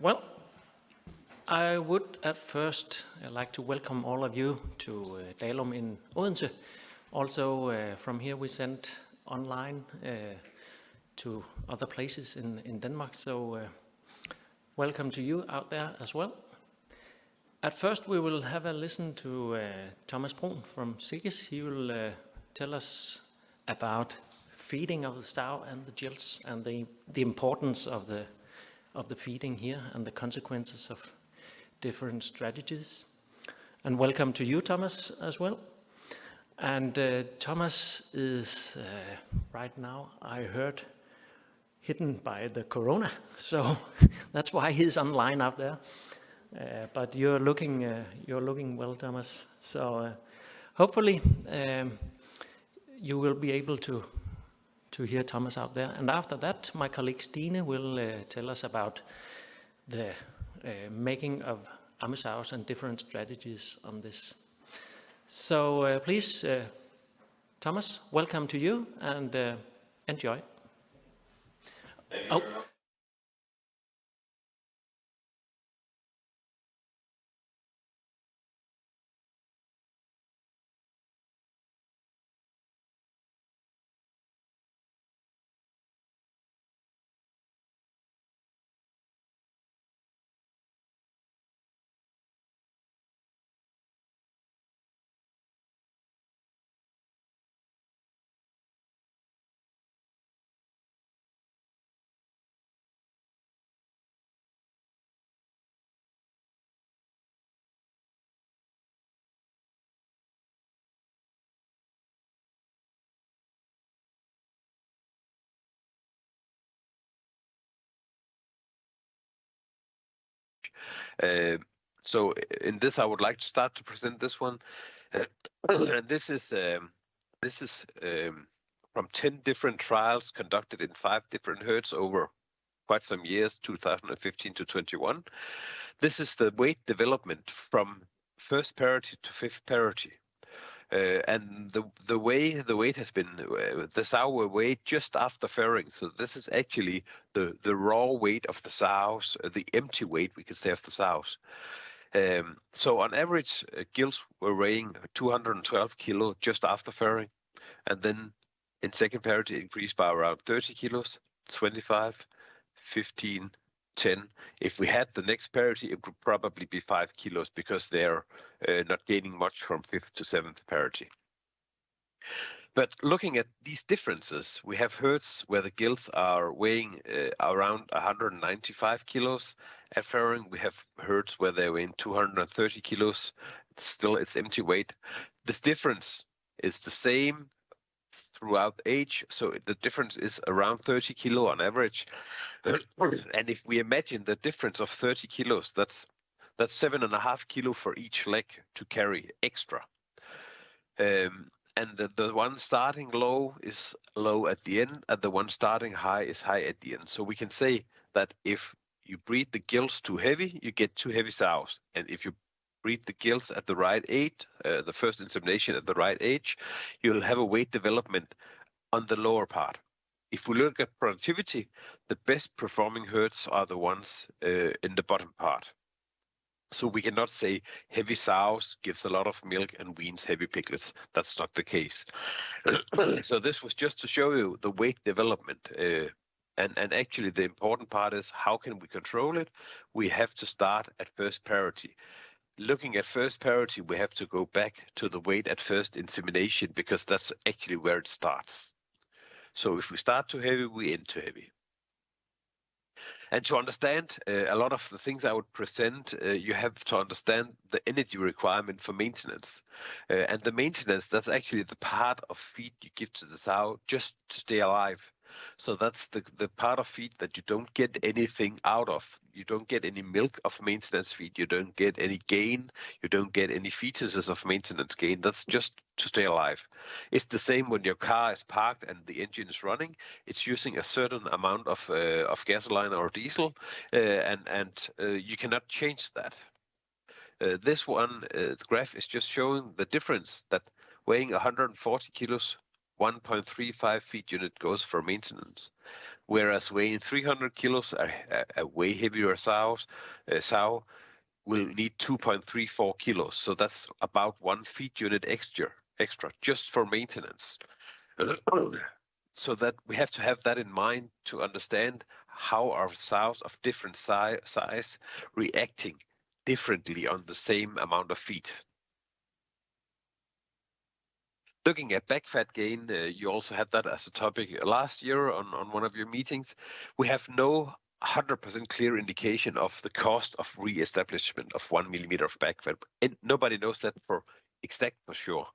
Well, I would at first like to welcome all of you to Dalum in Odense. Also from here we send online to other places in Denmark, so welcome to you out there as well. At first we will have a listen to Thomas Bruun from Seges. He will tell us about feeding of the sow and the gilts and the importance of the feeding here and the consequences of different strategies. And welcome to you, Thomas, as well. And Thomas is right now, I heard, hidden by the corona, so that's why he's online out there. But you're looking well, Thomas. So hopefully you will be able to hear Thomas out there. And after that, my colleague Stine will tell us about the making of sows and different strategies on this. So please, Thomas, welcome to you and enjoy. Oh. So in this, I would like to start to present this one. And this is from 10 different trials conducted in 5 different herds over quite some years, 2015 to 21. This is the weight development from first parity to fifth parity. And the way the weight has been, the sow were weighed just after farrowing. So this is actually the raw weight of the sows, the empty weight, we could say, of the sows. So on average, gilts were weighing 212 kilo just after farrowing. And then in second parity, it increased by around 30 kilos, 25, 15, 10. If we had the next parity, it would probably be 5 kilos because they're not gaining much from fifth to seventh parity. But looking at these differences, we have herds where the gilts are weighing around 195 kilos. At farrowing, we have herds where they're weighing 230 kilos. Still, it's empty weight. This difference is the same throughout age, so the difference is around 30 kilo on average. And if we imagine the difference of 30 kilos, that's 7.5 kilo for each leg to carry extra. And the one starting low is low at the end, and the one starting high is high at the end. So we can say that if you breed the gilts too heavy, you get too heavy sows. And if you breed the gilts at the right age, the first insemination at the right age, you'll have a weight development on the lower part. If we look at productivity, the best performing herds are the ones in the bottom part. So we cannot say heavy sows gives a lot of milk and weans heavy piglets. That's not the case. So this was just to show you the weight development. And actually the important part is how can we control it? We have to start at first parity. Looking at first parity, we have to go back to the weight at first insemination because that's actually where it starts. So if we start too heavy, we end too heavy. And to understand a lot of the things I would present, you have to understand the energy requirement for maintenance. And the maintenance, that's actually the part of feed you give to the sow just to stay alive. So that's the part of feed that you don't get anything out of. You don't get any milk of maintenance feed. You don't get any gain. You don't get any fetuses of maintenance gain. That's just to stay alive. It's the same when your car is parked and the engine is running. It's using a certain amount of gasoline or diesel, and you cannot change that. This one, the graph is just showing the difference that weighing 140 kilos 1.35 feed unit goes for maintenance, whereas weighing 300 kilos, a way heavier sow will need 2.34 kilos. So that's about 1 feed unit extra just for maintenance. So that we have to have that in mind to understand how our sows of different size reacting differently on the same amount of feed. Looking at back fat gain, you also had that as a topic last year on one of your meetings. We have no 100% clear indication of the cost of re-establishment of 1 millimeter of back fat, and nobody knows that for sure.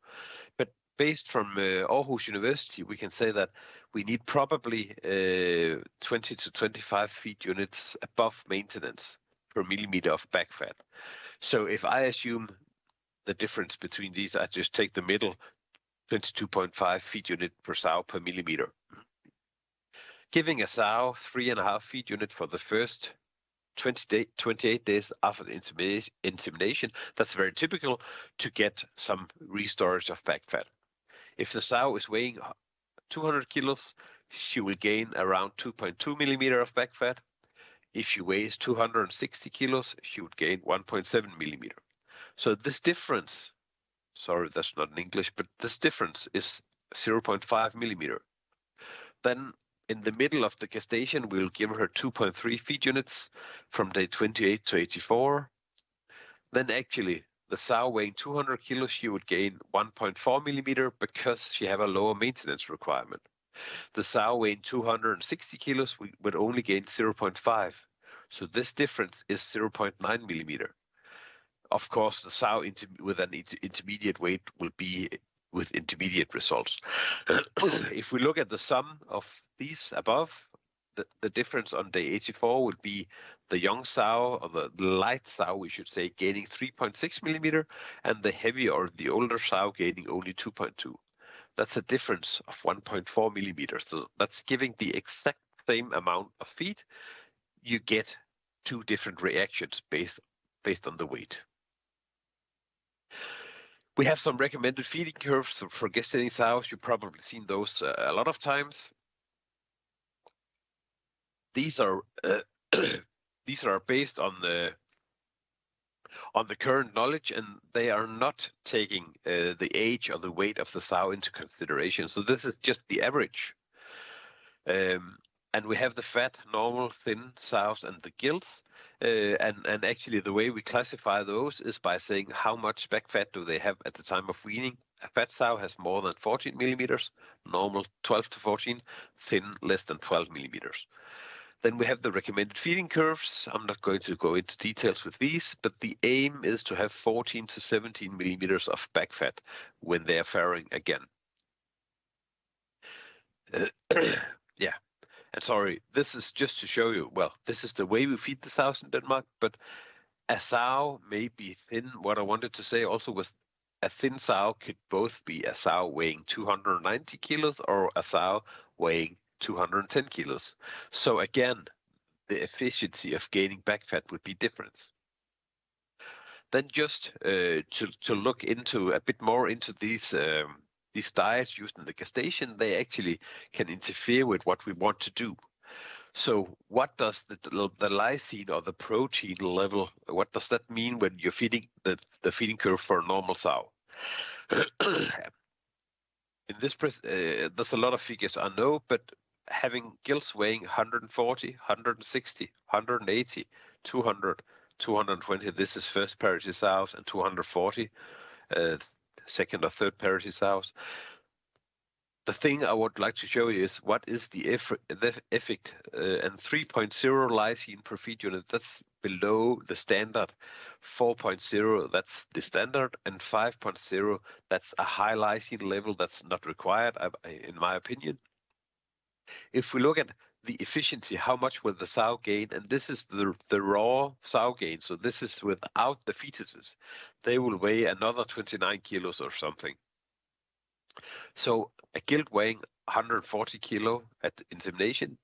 But based from Aarhus University, we can say that we need probably 20 to 25 feed units above maintenance per millimeter of back fat. So if I assume the difference between these, I just take the middle, 22.5 feed unit per sow per millimeter. Giving a sow 3.5 feed unit for the first 28 days after insemination, that's very typical to get some restorage of back fat. If the sow is weighing 200 kilos, she will gain around 2.2 millimeter of back fat. If she weighs 260 kilos, she would gain 1.7 millimeter. So this difference, sorry, that's not in English, but this difference is 0.5 millimeter. Then in the middle of the gestation, we'll give her 2.3 feed units from day 28 to 84. Then actually, the sow weighing 200 kilos, she would gain 1.4 millimeter because she have a lower maintenance requirement. The sow weighing 260 kilos would only gain 0.5. So this difference is 0.9 millimeter. Of course, the sow with an intermediate weight will be with intermediate results. If we look at the sum of these above, the difference on day 84 would be the young sow, or the light sow, we should say, gaining 3.6 millimeter, and the heavy or the older sow gaining only 2.2. That's a difference of 1.4 millimeters. So that's giving the exact same amount of feed. You get two different reactions based on the weight. We have some recommended feeding curves for gestating sows. You've probably seen those a lot of times. These are these are based on the current knowledge, and they are not taking the age or the weight of the sow into consideration. So this is just the average. And we have the fat, normal, thin sows and the gilts. And actually the way we classify those is by saying how much back fat do they have at the time of weaning. A fat sow has more than 14 millimeters, normal 12 to 14, thin less than 12 millimeters. Then we have the recommended feeding curves. I'm not going to go into details with these, but the aim is to have 14 to 17 millimeters of back fat when they are farrowing again. Yeah. And sorry, this is just to show you, well, this is the way we feed the sows in Denmark, but a sow may be thin. What I wanted to say also was a thin sow could both be a sow weighing 290 kilos or a sow weighing 210 kilos. So again, the efficiency of gaining back fat would be different. Then just to look into a bit more into these diets used in the gestation, they actually can interfere with what we want to do. So what does the lysine or the protein level, what does that mean when you're feeding the feeding curve for a normal sow? In this, there's a lot of figures I know, but having gilts weighing 140, 160, 180, 200, 220, this is first parity sows, and 240, second or third parity sows. The thing I would like to show you is what is the effect, and 3.0 lysine per feed unit, that's below the standard. 4.0, that's the standard, and 5.0, that's a high lysine level that's not required, in my opinion. If we look at the efficiency, how much will the sow gain, and this is the raw sow gain, so this is without the fetuses, they will weigh another 29 kilos or something. So a gilt weighing 140 kilo at insemination,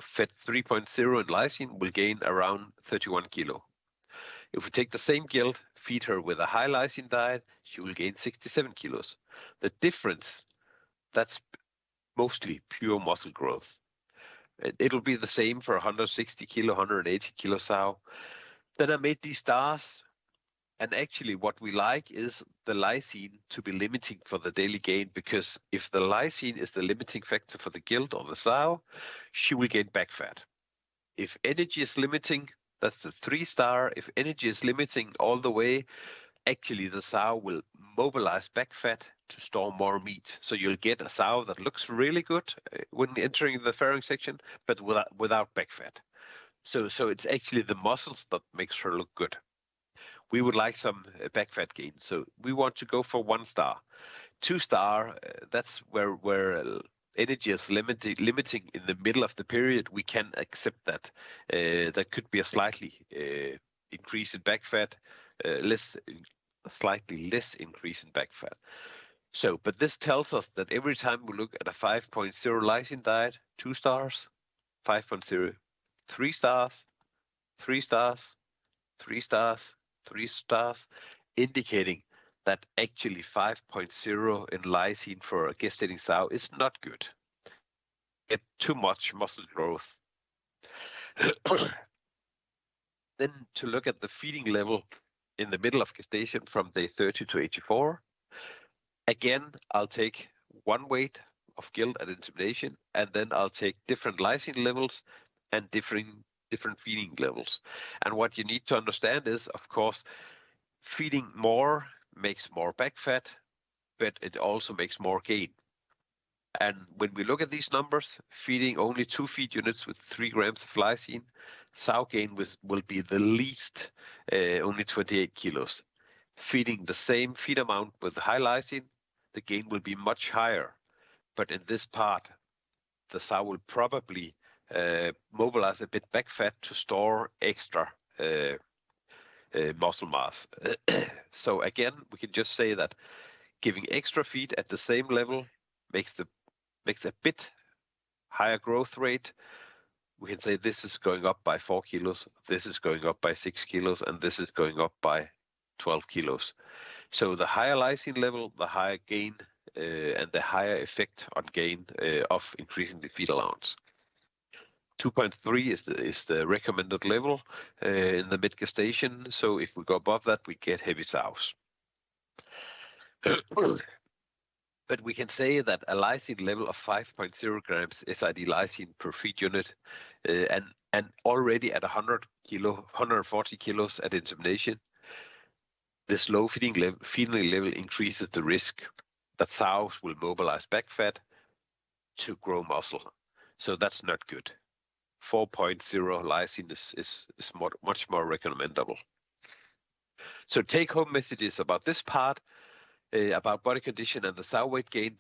fed 3.0 in lysine, will gain around 31 kilo. If we take the same gilt, feed her with a high lysine diet, she will gain 67 kilos. The difference that's mostly pure muscle growth. It'll be the same for 160 kilo, 180 kilo sow. Then I made these stars, and actually what we like is the lysine to be limiting for the daily gain, because if the lysine is the limiting factor for the gilt or the sow, she will gain back fat. If energy is limiting, that's the 3-star. If energy is limiting all the way, actually the sow will mobilize back fat to store more meat. So you'll get a sow that looks really good when entering the farrowing section, but without back fat. So it's actually the muscles that makes her look good. We would like some back fat gain, so we want to go for 1-star. 2-star, that's where energy is limiting in the middle of the period. We can accept that. That could be a slightly increase in back fat, slightly less increase in back fat. So, but this tells us that every time we look at a 5.0 lysine diet, 2 stars, 5.0, 3 stars, 3 stars, 3 stars, 3 stars, indicating that actually 5.0 in lysine for a gestating sow is not good. Get too much muscle growth. Then to look at the feeding level in the middle of gestation from day 30 to 84. Again, I'll take one weight of gilt at insemination, and then I'll take different lysine levels and different feeding levels. And what you need to understand is, of course, feeding more makes more back fat, but it also makes more gain. And when we look at these numbers, feeding only 2 feed units with 3 grams of lysine, sow gain will be the least, only 28 kilos. Feeding the same feed amount with high lysine, the gain will be much higher. But in this part, the sow will probably mobilize a bit back fat to store extra muscle mass. So again, we can just say that giving extra feed at the same level makes a bit higher growth rate. We can say this is going up by 4 kilos, this is going up by 6 kilos, and this is going up by 12 kilos. So the higher lysine level, the higher gain, and the higher effect on gain of increasing the feed allowance. 2.3 is the recommended level in the mid gestation. So if we go above that, we get heavy sows. But we can say that a lysine level of 5.0 grams SID lysine per feed unit, and already at 140 kilos at insemination, this low feeding level increases the risk that sows will mobilize back fat to grow muscle. So that's not good. 4.0 lysine is much more recommendable. So take-home messages about this part, about body condition and the sow weight gain.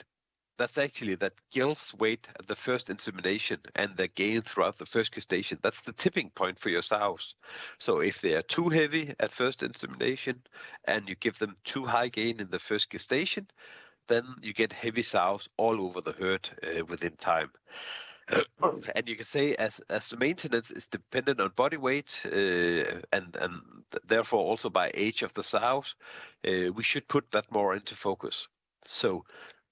That's actually that gilts weight at the first insemination and the gain throughout the first gestation. That's the tipping point for your sows. So if they are too heavy at first insemination and you give them too high gain in the first gestation, then you get heavy sows all over the herd within time. And you can say as the maintenance is dependent on body weight and therefore also by age of the sows, we should put that more into focus. So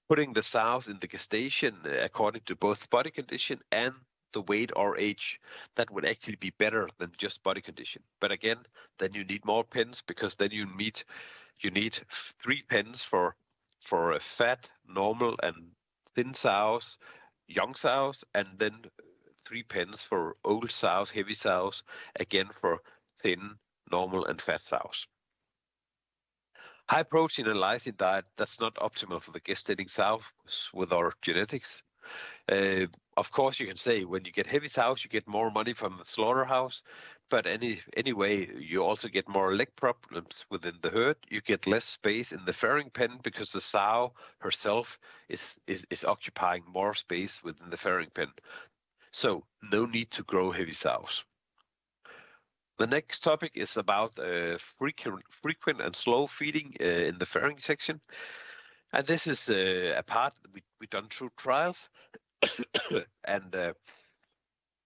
putting the sows in the gestation according to both body condition and the weight or age, that would actually be better than just body condition. But again, then you need more pens, because then you need 3 pens for fat, normal, and thin sows, young sows, and then 3 pens for old sows, heavy sows, again for thin, normal, and fat sows. High protein and lysine diet, that's not optimal for the gestating sows with our genetics. Of course, you can say when you get heavy sows, you get more money from the slaughterhouse, but anyway, you also get more leg problems within the herd. You get less space in the farrowing pen because the sow herself is occupying more space within the farrowing pen. So no need to grow heavy sows. The next topic is about frequent and slow feeding in the farrowing section. And this is a part that we've done through trials. And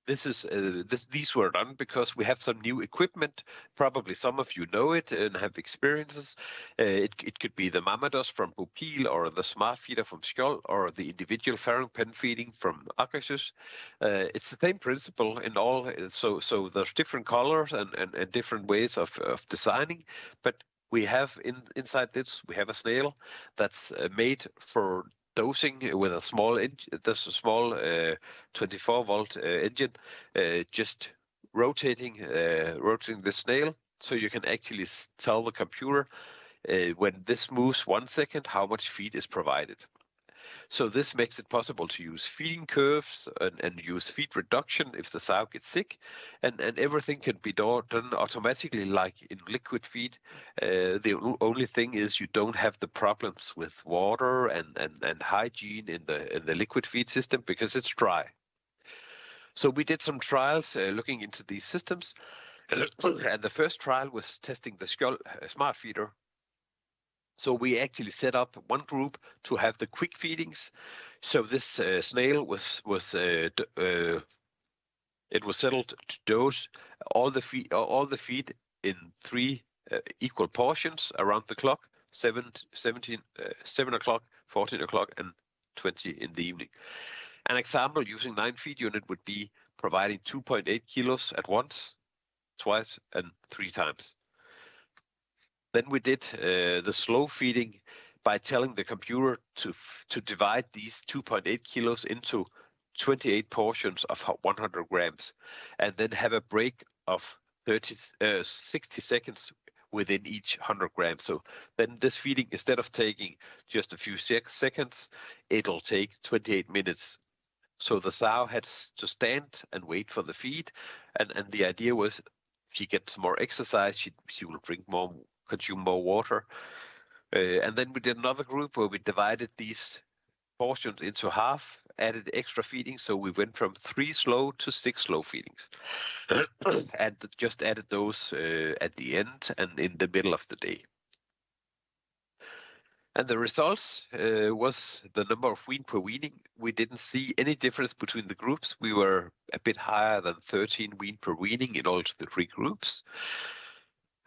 these were done because we have some new equipment. Probably some of you know it and have experiences. It could be the Mamados from Bopil, or the Smart Feeder from Skjold, or the individual farrowing pen feeding from Akershus. It's the same principle in all. So there's different colors and different ways of designing, but we have inside this, we have a snail that's made for dosing with a small there's a small 24-volt engine just rotating the snail, so you can actually tell the computer when this moves 1 second how much feed is provided. So this makes it possible to use feeding curves and use feed reduction if the sow gets sick, and everything can be done automatically like in liquid feed. The only thing is you don't have the problems with water and hygiene in the liquid feed system because it's dry. So we did some trials looking into these systems, and the first trial was testing the Skjold smart feeder. So we actually set up one group to have the quick feedings. So this snail was it was settled to dose all the feed in 3 equal portions around the clock: 7 o'clock, 14 o'clock, and 20 in the evening. An example using 9 feed unit would be providing 2.8 kilos at once, twice, and 3 times. Then we did the slow feeding by telling the computer to divide these 2.8 kilos into 28 portions of 100 grams, and then have a break of 60 seconds within each 100 grams. So then this feeding, instead of taking just a few seconds, it'll take 28 minutes. So the sow had to stand and wait for the feed, and the idea was if she gets more exercise, she will consume more water. And then we did another group where we divided these portions into half, added extra feeding, so we went from 3 slow to 6 slow feedings, and just added those at the end and in the middle of the day. And the results was the number of wean per weaning. We didn't see any difference between the groups. We were a bit higher than 13 wean per weaning in all the 3 groups.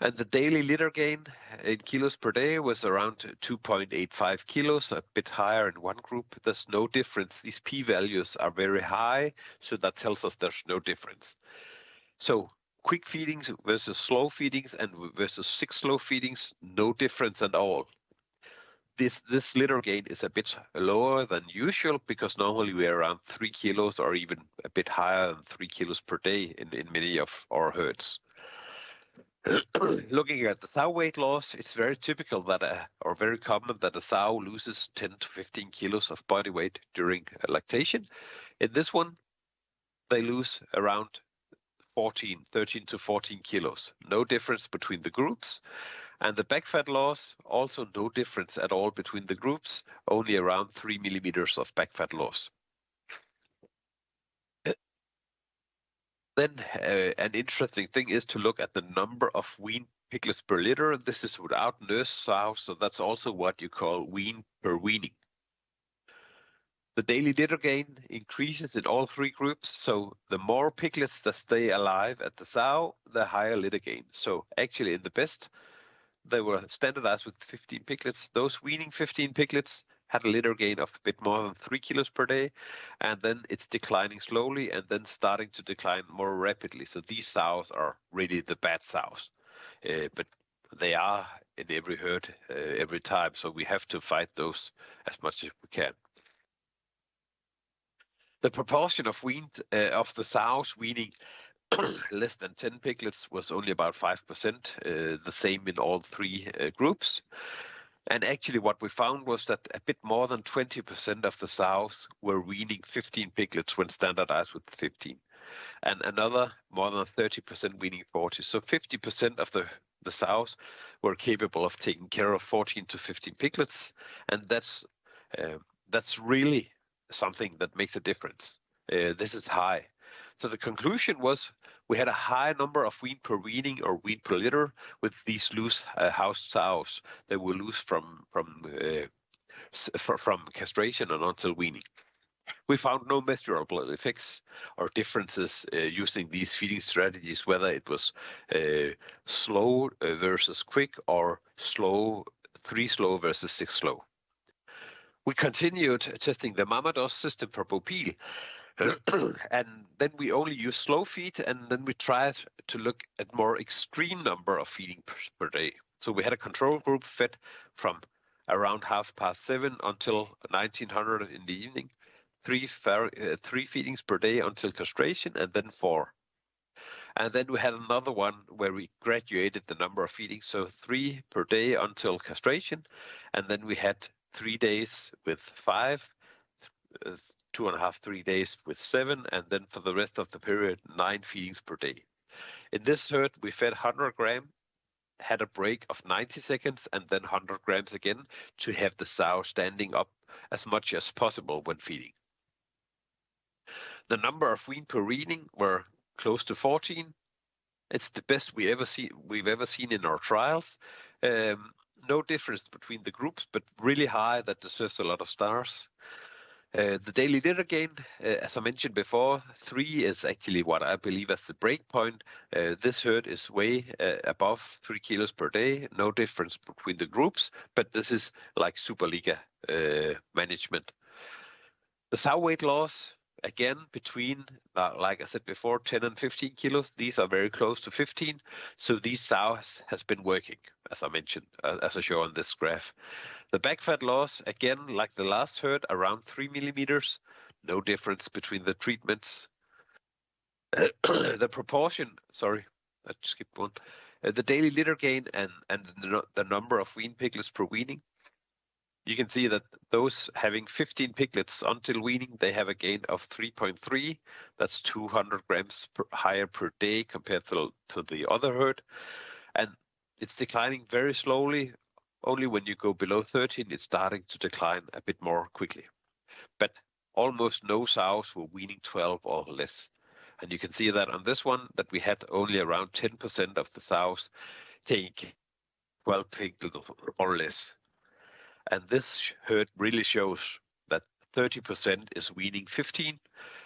And the daily litter gain in kilos per day was around 2.85 kilos, a bit higher in one group. There's no difference. These p-values are very high, so that tells us there's no difference. So quick feedings versus slow feedings and versus 6 slow feedings, no difference at all. This litter gain is a bit lower than usual because normally we're around 3 kilos or even a bit higher than 3 kilos per day in many of our herds. Looking at the sow weight loss, it's very typical or very common that a sow loses 10 to 15 kilos of body weight during lactation. In this one, they lose around 13 to 14 kilos. No difference between the groups. And the back fat loss, also no difference at all between the groups, only around 3 millimeters of back fat loss. Then an interesting thing is to look at the number of wean piglets per litter. This is without nurse sows, so that's also what you call wean per weaning. The daily litter gain increases in all 3 groups, so the more piglets that stay alive at the sow, the higher litter gain. So actually in the best, they were standardized with 15 piglets. Those weaning 15 piglets had a litter gain of a bit more than 3 kilos per day, and then it's declining slowly and then starting to decline more rapidly. So these sows are really the bad sows, but they are in every herd every time, so we have to fight those as much as we can. The proportion of of the sows weaning less than 10 piglets was only about 5%, the same in all 3 groups. And actually what we found was that a bit more than 20% of the sows were weaning 15 piglets when standardized with 15. And another more than 30% weaning 40. So 50% of the sows were capable of taking care of 14 to 15 piglets. And that's really something that makes a difference. This is high. So the conclusion was we had a high number of wean per weaning or wean per litter with these loose housed sows that were loose from castration and until weaning. We found no measurable effects or differences using these feeding strategies, whether it was slow versus quick or slow, 3 slow versus 6 slow. We continued testing the Mamados system for Bopil, and then we only used slow feed, and then we tried to look at more extreme number of feeding per day. So we had a control group fed from around 7:30 until 1900 in the evening, three feedings per day until castration, and then 4. And then we had another one where we graduated the number of feedings, so 3 per day until castration, and then we had 3 days with 5, 2.5, 3 days with 7, and then for the rest of the period, 9 feedings per day. In this herd, we fed 100 grams, had a break of 90 seconds, and then 100 grams again to have the sow standing up as much as possible when feeding. The number of wean per weaning were close to 14. It's the best we've ever seen in our trials. No difference between the groups, but really high that deserves a lot of stars. The daily litter gain, as I mentioned before, 3 is actually what I believe as the break point. This herd is way above 3 kilos per day. No difference between the groups, but this is like Superliga management. The sow weight loss, again, between, like I said before, 10 and 15 kilos. These are very close to 15. So these sows has been working, as I mentioned, as I show on this graph. The back fat loss, again, like the last herd, around 3 millimeters. No difference between the treatments. The proportion, sorry, I skipped one. The daily litter gain and the number of wean piglets per weaning. You can see that those having 15 piglets until weaning, they have a gain of 3.3. That's 200 grams higher per day compared to the other herd. And it's declining very slowly. Only when you go below 13, it's starting to decline a bit more quickly. But almost no sows were weaning 12 or less. And you can see that on this one, that we had only around 10% of the sows take 12 piglets or less. And this herd really shows that 30% is weaning 15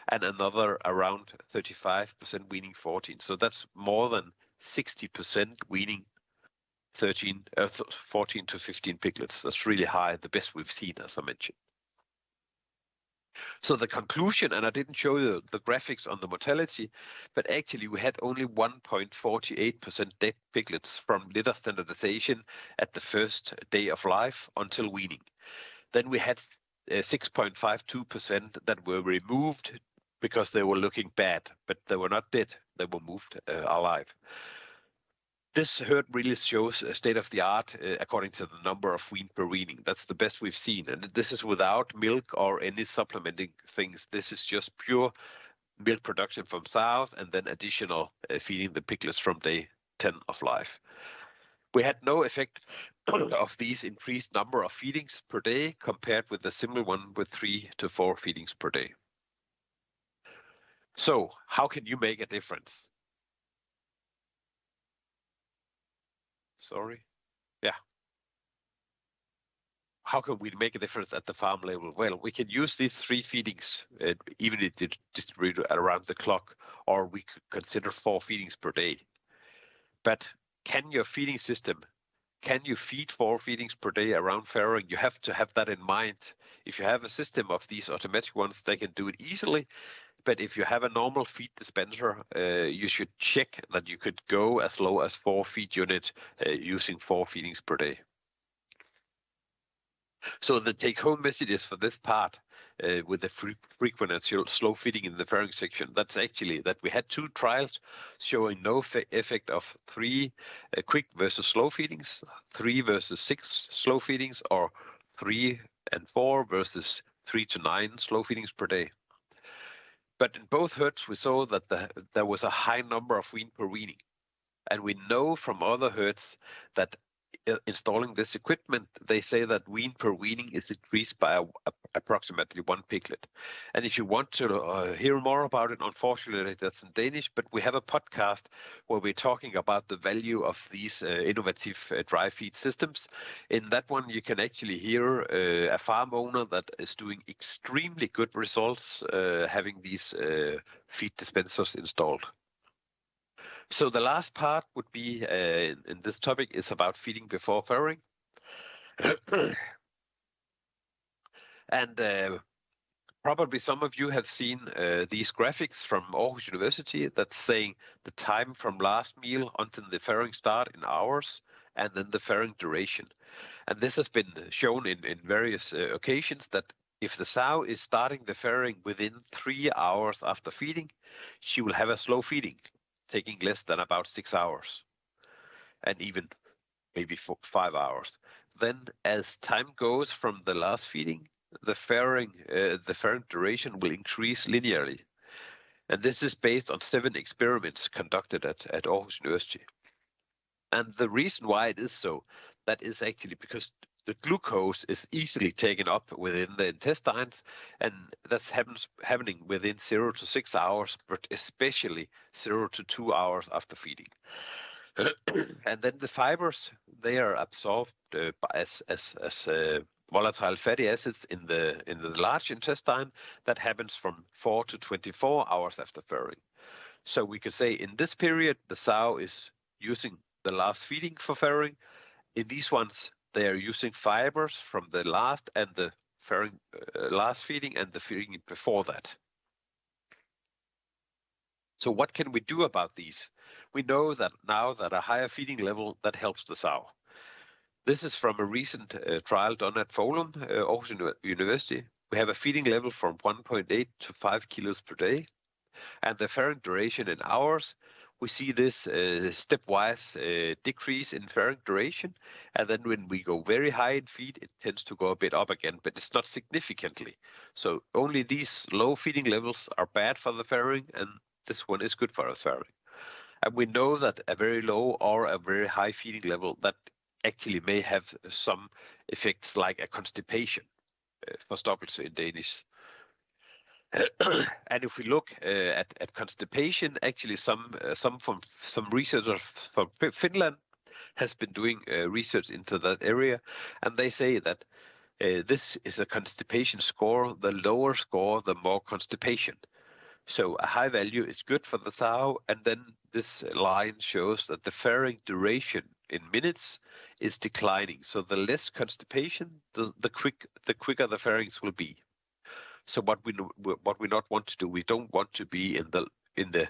and another around 35% weaning 14. So that's more than 60% weaning 14 to 15 piglets. That's really high, the best we've seen, as I mentioned. So the conclusion, and I didn't show you the graphics on the mortality, but actually we had only 1.48% dead piglets from litter standardization at the first day of life until weaning. Then we had 6.52% that were removed because they were looking bad, but they were not dead. They were moved alive. This herd really shows a state of the art according to the number of wean per weaning. That's the best we've seen. And this is without milk or any supplementing things. This is just pure milk production from sows and then additional feeding the piglets from day 10 of life. We had no effect of these increased number of feedings per day compared with the similar one with 3 to 4 feedings per day. So how can you make a difference? Sorry. Yeah. How can we make a difference at the farm level? Well, we can use these 3 feedings, even if it's distributed around the clock, or we could consider 4 feedings per day. But can your feeding system, can you feed 4 feedings per day around farrowing? You have to have that in mind. If you have a system of these automatic ones, they can do it easily. But if you have a normal feed dispenser, you should check that you could go as low as 4 feed units using 4 feedings per day. So the take-home messages for this part with the frequent and slow feeding in the farrowing section, that's actually that we had 2 trials showing no effect of 3 quick versus slow feedings, 3 versus 6 slow feedings, or 3 and 4 versus 3 to 9 slow feedings per day. But in both herds, we saw that there was a high number of wean per weaning. And we know from other herds that installing this equipment, they say that wean per weaning is increased by approximately 1 piglet. And if you want to hear more about it, unfortunately that's in Danish, but we have a podcast where we're talking about the value of these innovative dry feed systems. In that one, you can actually hear a farm owner that is doing extremely good results having these feed dispensers installed. So the last part would be in this topic is about feeding before farrowing. And probably some of you have seen these graphics from Aarhus University that's saying the time from last meal until the farrowing start in hours, and then the farrowing duration. And this has been shown in various occasions that if the sow is starting the farrowing within 3 hours after feeding, she will have a slow feeding, taking less than about 6 hours, and even maybe 5 hours. Then as time goes from the last feeding, the farrowing duration will increase linearly. And this is based on 7 experiments conducted at Aarhus University. And the reason why it is so, that is actually because the glucose is easily taken up within the intestines, and that's happening within 0 to 6 hours, but especially 0 to 2 hours after feeding. And then the fibers, they are absorbed as volatile fatty acids in the large intestine. That happens from 4 to 24 hours after farrowing. So we could say in this period, the sow is using the last feeding for farrowing. In these ones, they are using fibers from the last and the farrowing, last feeding and the feeding before that. So what can we do about these? We know that now that a higher feeding level, that helps the sow. This is from a recent trial done at Foulum, Aarhus University. We have a feeding level from 1.8 to 5 kilos per day. And the farrowing duration in hours, we see this stepwise decrease in farrowing duration. And then when we go very high in feed, it tends to go a bit up again, but it's not significantly. So only these low feeding levels are bad for the farrowing, and this one is good for the farrowing. And we know that a very low or a very high feeding level, that actually may have some effects like a constipation, forstoppelse in Danish. And if we look at constipation, actually some researchers from Finland has been doing research into that area, and they say that this is a constipation score. The lower score, the more constipation. So a high value is good for the sow, and then this line shows that the farrowing duration in minutes is declining. So the less constipation, the quicker the farrowings will be. So what we not want to do, we don't want to be in the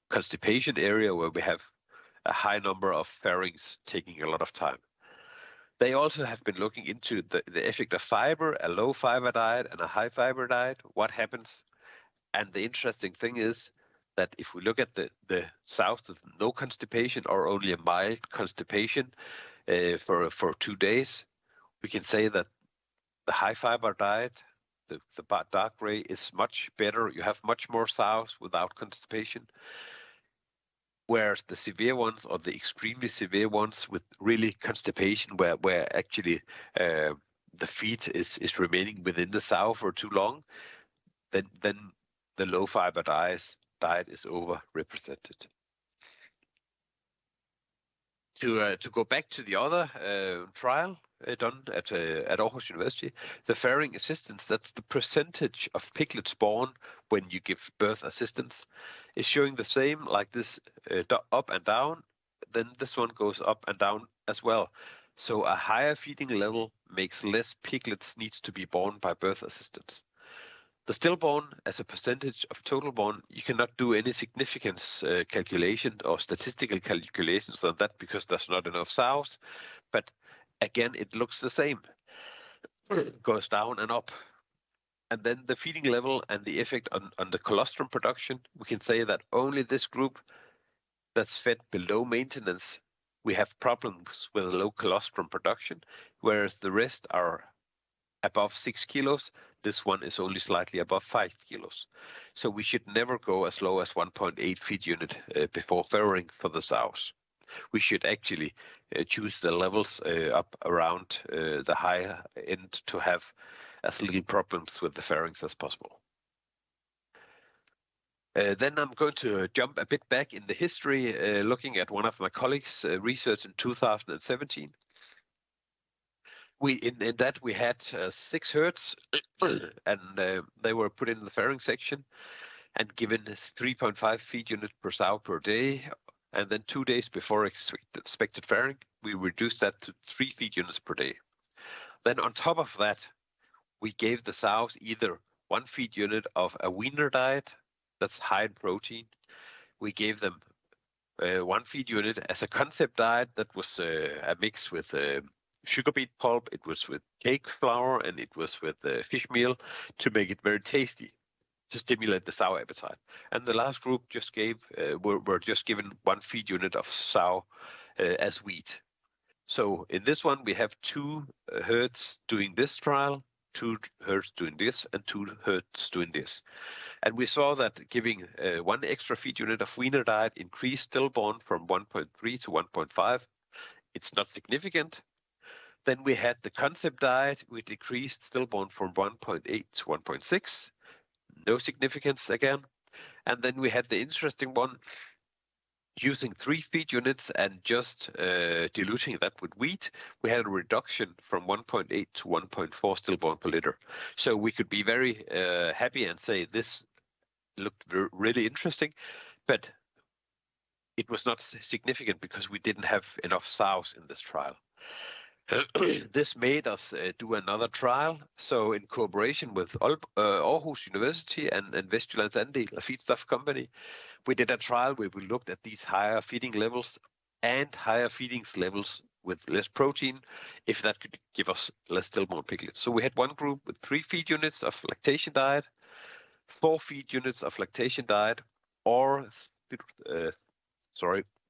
constipation area where we have a high number of farrowings taking a lot of time. They also have been looking into the effect of fiber, a low fiber diet and a high fiber diet. What happens? And the interesting thing is that if we look at the sows with no constipation or only a mild constipation for 2 days, we can say that the high fiber diet, the dark gray, is much better. You have much more sows without constipation, whereas the severe ones or the extremely severe ones with really constipation, where actually the feed is remaining within the sow for too long, then the low fiber diet is overrepresented. To go back to the other trial done at Aarhus University, the farrowing assistance, that's the percentage of piglets born when you give birth assistance, is showing the same like this up and down. Then this one goes up and down as well. So a higher feeding level makes less piglets needs to be born by birth assistance. The stillborn, as a percentage of total born, you cannot do any significance calculation or statistical calculations on that because there's not enough sows. But again, it looks the same. It goes down and up. And then the feeding level and the effect on the colostrum production, we can say that only this group that's fed below maintenance, we have problems with low colostrum production, whereas the rest are above 6 kilos. This one is only slightly above 5 kilos. So we should never go as low as 1.8 feed unit before farrowing for the sows. We should actually choose the levels up around the higher end to have as little problems with the farrowings as possible. Then I'm going to jump a bit back in the history, looking at one of my colleagues' research in 2017. In that we had 6 herds, and they were put in the farrowing section and given 3.5 feed units per sow per day. And then 2 days before expected farrowing, we reduced that to 3 feed units per day. Then on top of that, we gave the sows either 1 feed unit of a weaner diet that's high in protein. We gave them 1 feed unit as a concept diet that was a mix with sugar beet pulp, it was with cake flour, and it was with fish meal to make it very tasty, to stimulate the sow appetite. And the last group just were just given 1 feed unit of sow as wheat. So in this one, we have 2 herds doing this trial, 2 herds doing this, and 2 herds doing this. And we saw that giving 1 extra feed unit of weaner diet increased stillborn from 1.3 to 1.5. It's not significant. Then we had the concept diet, we decreased stillborn from 1.8 to 1.6. No significance again. And then we had the interesting one, using 3 feed units and just diluting that with wheat, we had a reduction from 1.8 to 1.4 stillborn per liter. So we could be very happy and say this looked really interesting, but it was not significant because we didn't have enough sows in this trial. This made us do another trial. So in cooperation with Aarhus University and Vestjyllands Andel, a feedstuff company, we did a trial where we looked at these higher feeding levels and higher feedings levels with less protein, if that could give us less stillborn piglets. So we had one group with 3 feed units of lactation diet, 4 feed units of lactation diet, or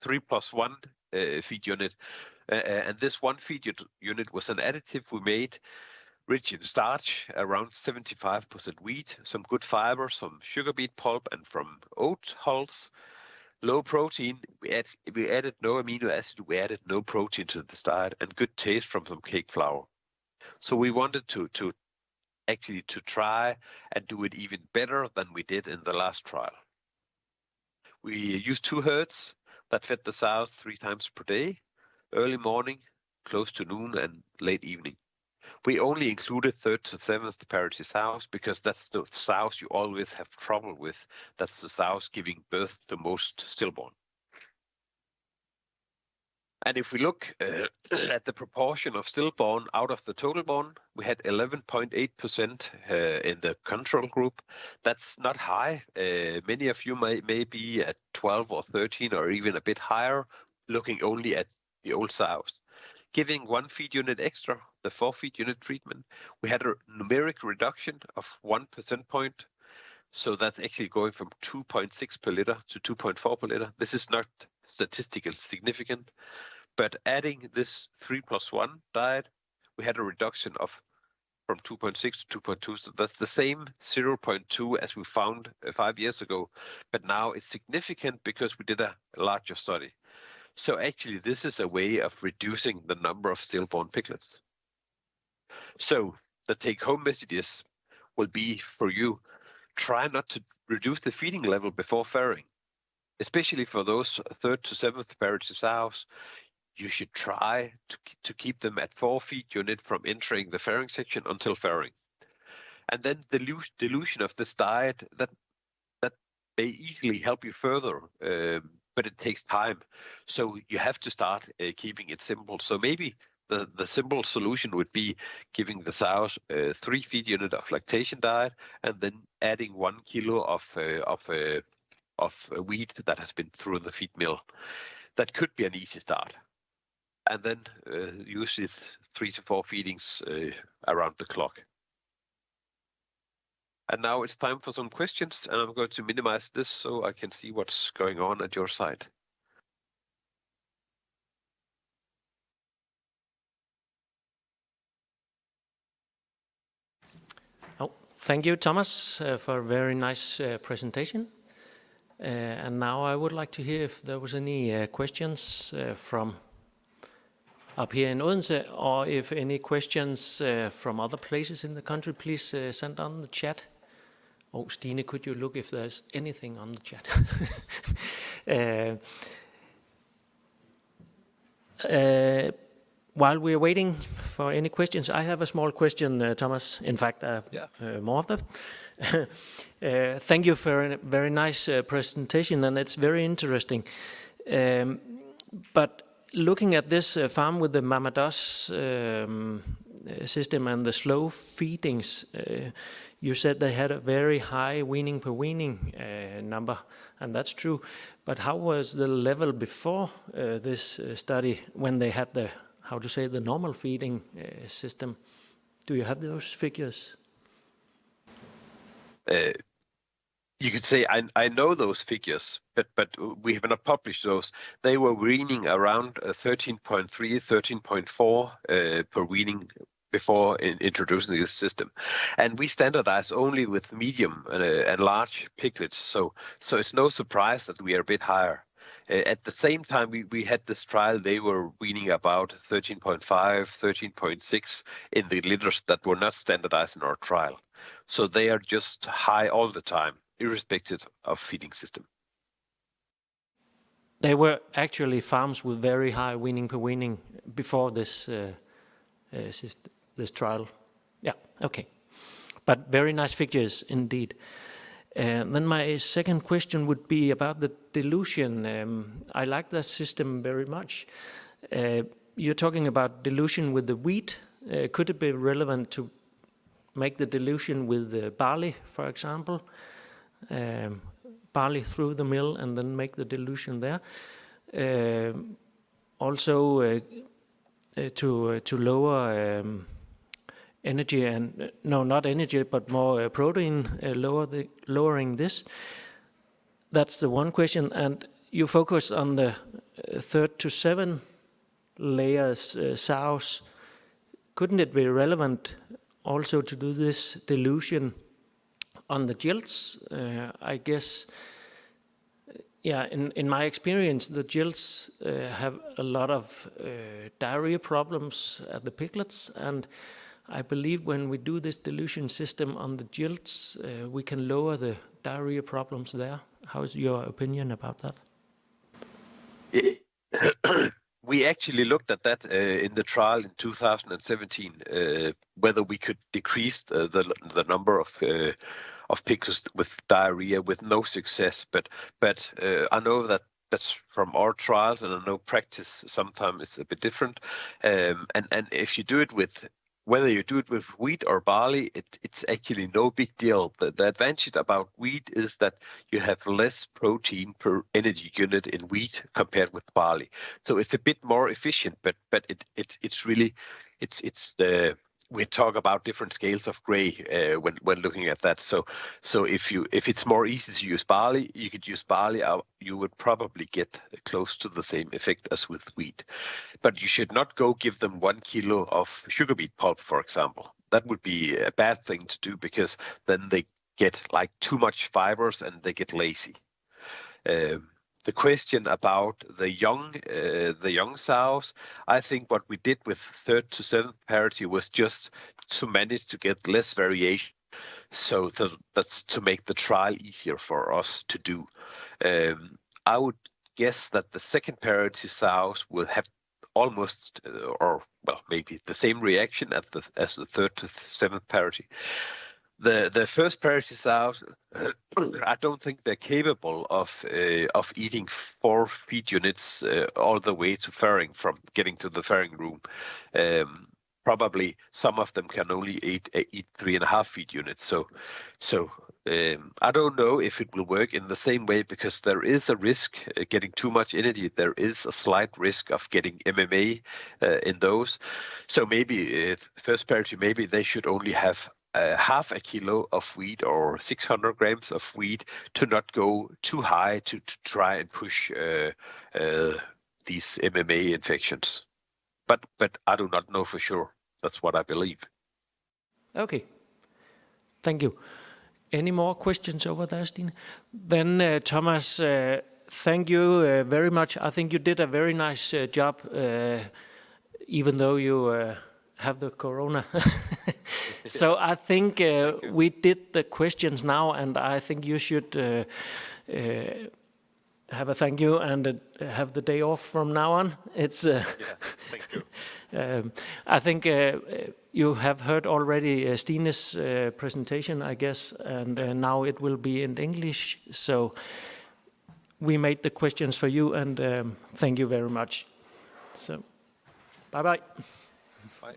3 plus 1 feed unit. And this 1 feed unit was an additive we made rich in starch, around 75% wheat, some good fiber, some sugar beet pulp, and from oat hulls. Low protein, we added no amino acid, we added no protein to this diet, and good taste from some cake flour. So we wanted to try and do it even better than we did in the last trial. We used 2 herds that fed the sows 3 times per day, early morning, close to noon, and late evening. We only included 3rd to 7th parity sows because that's the sows you always have trouble with. That's the sows giving birth to most stillborn. And if we look at the proportion of stillborn out of the total born, we had 11.8% in the control group. That's not high. Many of you may be at 12 or 13 or even a bit higher, looking only at the old sows. Giving 1 feed unit extra, the 4 feed unit treatment, we had a numeric reduction of 1 percent point. So that's actually going from 2.6 per liter to 2.4 per liter. This is not statistically significant, but adding this 3 plus 1 diet, we had a reduction of from 2.6 to 2.2. So that's the same 0.2 as we found 5 years ago, but now it's significant because we did a larger study. So actually, this is a way of reducing the number of stillborn piglets. So the take-home messages will be for you, try not to reduce the feeding level before farrowing, especially for those 3rd to 7th parity sows. You should try to keep them at 4 feed unit from entering the farrowing section until farrowing. And then the dilution of this diet, that may easily help you further, but it takes time. So you have to start keeping it simple. So maybe the simple solution would be giving the sows 3 feed unit of lactation diet and then adding 1 kilo of wheat that has been through the feed mill. That could be an easy start. And then use it 3 to 4 feedings around the clock. And now it's time for some questions, and I'm going to minimize this so I can see what's going on at your side. Oh, thank you, Thomas, for a very nice presentation. And now I would like to hear if there was any questions from up here in Odense, or if any questions from other places in the country, please send on the chat. Oh, Stine, could you look if there's anything on the chat? While we're waiting for any questions, I have a small question, Thomas. In fact, I have more of them. Thank you for a very nice presentation, and it's very interesting. But looking at this farm with the Mamados system and the slow feedings, you said they had a very high weaning per weaning number, and that's true. But how was the level before this study when they had the, how to say, the normal feeding system? Do you have those figures? You could say I know those figures, but we have not published those. They were weaning around 13.3, 13.4 per weaning before introducing this system, and we standardize only with medium and large piglets. So it's no surprise that we are a bit higher. At the same time we had this trial, they were weaning about 13.5, 13.6 in the litters that were not standardized in our trial. So they are just high all the time, irrespective of feeding system. They were actually farms with very high weaning per weaning before this this trial. Yeah, okay. But very nice figures indeed. Then my second question would be about the dilution. I like that system very much. You're talking about dilution with the wheat. Could it be relevant to make the dilution with the barley, for example? Barley through the mill and then make the dilution there. Also to lower energy and no, not energy, but more protein, lowering this. That's the one question. And you focus on the 3rd to 7 layers sows. Couldn't it be relevant also to do this dilution on the gilts? I guess, yeah, in my experience, the gilts have a lot of diarrhea problems at the piglets, and I believe when we do this dilution system on the gilts, we can lower the diarrhea problems there. How is your opinion about that? We actually looked at that in the trial in 2017, whether we could decrease the number of piglets with diarrhea with no success. But I know that that's from our trials, and I know practice sometimes is a bit different. And if you do it with, whether you do it with wheat or barley, it's actually no big deal. The advantage about wheat is that you have less protein per energy unit in wheat compared with barley. So it's a bit more efficient, but it's really we talk about different scales of gray when looking at that. So if it's more easy to use barley, you could use barley. You would probably get close to the same effect as with wheat. But you should not go give them 1 kilo of sugar beet pulp, for example. That would be a bad thing to do, because then they get like too much fibers and they get lazy. The question about the young sows, I think what we did with 3rd to 7th parity was just to manage to get less variation. So that's to make the trial easier for us to do. I would guess that the 2nd parity sows will have almost, or well, maybe the same reaction as the 3rd to 7th parity. The 1st parity sows, I don't think they're capable of eating 4 feed units all the way to farrowing, from getting to the farrowing room. Probably some of them can only eat 3.5 feed units. So I don't know if it will work in the same way, because there is a risk getting too much energy. There is a slight risk of getting MMA in those. So maybe 1st parity, maybe they should only have half a kilo of wheat or 600 grams of wheat, to not go too high to try and push these MMA infections. But I do not know for sure. That's what I believe. Okay, thank you. Any more questions over there, Stine? Then Thomas, thank you very much. I think you did a very nice job even though you have the corona. So I think we did the questions now, and I think you should have a thank you and have the day off from now on. It's Thank you. I think you have heard already Stine's presentation, I guess, and now it will be in English. So we made the questions for you, and thank you very much. So bye-bye. Bye.